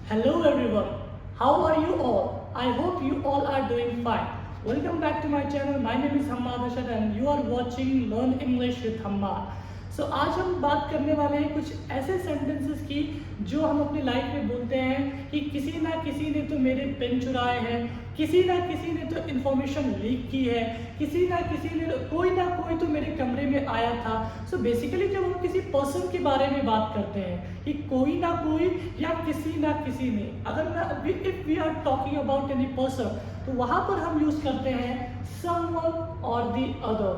Hello everyone, how are you all? I hope you all are doing fine. Welcome back to my channel. My name is Hammad Ashad and you are watching Learn English with Hammad. So आज हम बात करने वाले हैं कुछ ऐसे sentences की जो हम अपनी लाइफ में बोलते हैं कि किसी ना किसी ने तो मेरे पेन चुराए हैं, किसी ना किसी ने तो इन्फॉर्मेशन लीक की है, किसी ना किसी ने ना कोई तो मेरे कमरे में आया था। सो बेसिकली जब हम किसी पर्सन के बारे में बात करते हैं कि कोई ना कोई या किसी ना किसी ने, अगर if we are talking about any person तो वहाँ पर हम यूज करते हैं someone or the other,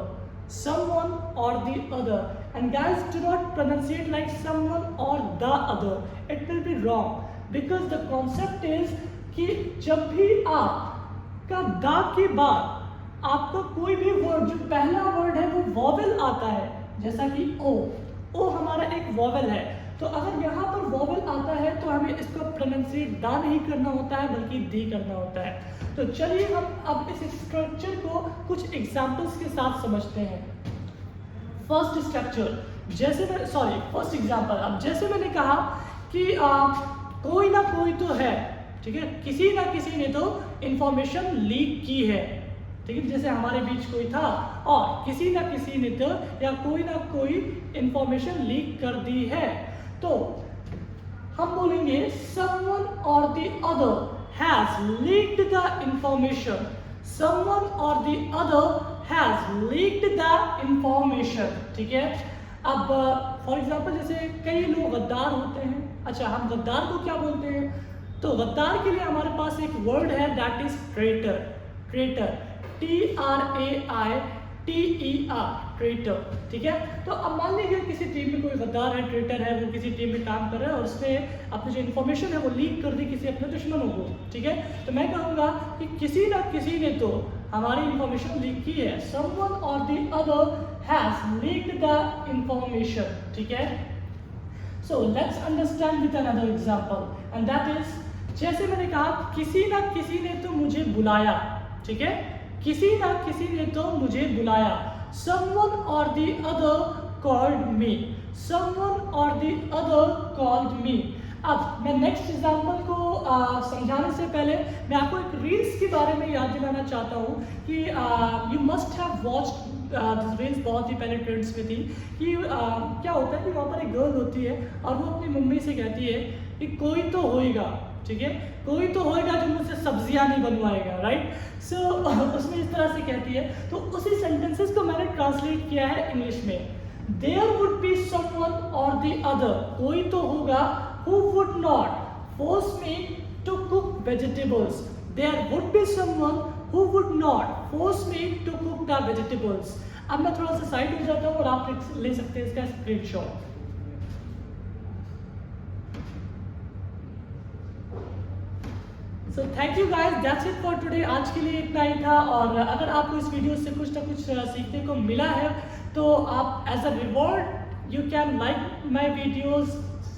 someone or the other. And guys, do not pronunciate like someone or the other. It will be wrong because the concept is कि जब भी आपका दा के बाद आपका कोई भी वर्ड, जो पहला वर्ड है वो वॉवेल आता है, जैसा कि ओ हमारा एक वॉवेल है, तो अगर यहाँ पर वॉवेल आता है तो हमें इसको प्रोनाउंसिएट दा नहीं करना होता है बल्कि दी करना होता है। तो चलिए हम अब इस स्ट्रक्चर को कुछ एग्जांपल्स के साथ समझते हैं। फर्स्ट स्ट्रक्चर, फर्स्ट एग्जांपल, अब जैसे मैंने कहा कि कोई ना कोई तो है, ठीक है, किसी ना किसी ने तो इंफॉर्मेशन लीक की है, ठीक है, जैसे हमारे बीच कोई था और किसी ना किसी ने तो या कोई ना कोई इंफॉर्मेशन लीक कर दी है, तो हम बोलेंगे someone or the other has leaked the information. Someone or the other has leaked the information. ठीक है, अब फॉर एग्जाम्पल जैसे कई लोग गद्दार होते हैं। अच्छा, हम गद्दार को क्या बोलते हैं? तो गद्दार के लिए हमारे पास एक वर्ड है, that is traitor. Traitor, TRAITER, traitor, ठीक है। तो अब मान लीजिए किसी टीम में कोई गद्दार है, ट्रेटर है, वो किसी टीम में काम कर रहा है और उसने अपनी जो इन्फॉर्मेशन है वो लीक कर दी किसी अपने दुश्मनों को, ठीक है। तो मैं कहूँगा कि किसी ना किसी ने तो हमारी इंफॉर्मेशन लीक की है। Someone or the other has leaked the information, ठीक है। So let's understand with another example and that is, जैसे मैंने कहा किसी ना किसी ने तो मुझे बुलाया, ठीक है, किसी ना किसी ने तो मुझे बुलाया। Someone or the other called me. Someone or the other called me. अब मैं नेक्स्ट एग्जाम्पल को समझाने से पहले मैं आपको एक रील्स के बारे में याद दिलाना चाहता हूँ कि you must have watched this reels, बहुत ही पहले ट्रेंड्स में थी कि क्या होता है कि वहाँ पर एक गर्ल होती है और वो अपनी मम्मी से कहती है कि कोई तो होएगा, ठीक है, कोई तो होएगा जो मुझसे सब्जियां नहीं बनवाएगा, राइट। सो उसमें इस तरह से कहती है। तो उसी सेंटेंसेस को मैंने ट्रांसलेट किया है इंग्लिश में। देयर वुड बी समवन और द अदर, कोई तो होगा, who would not force me to cook vegetables. There would be someone who would not force me to cook the vegetables. अब मैं थोड़ा सा साइड हो जाता हूँ और आप ले सकते हैं इसका screenshot. So thank you guys, that's it for today. आज के लिए इतना ही था और अगर आपको इस वीडियो से कुछ ना कुछ सीखने को मिला है तो आप as a reward you can like my videos,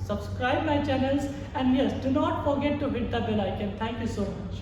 subscribe my channels and yes, do not forget to hit the bell icon. Thank you so much.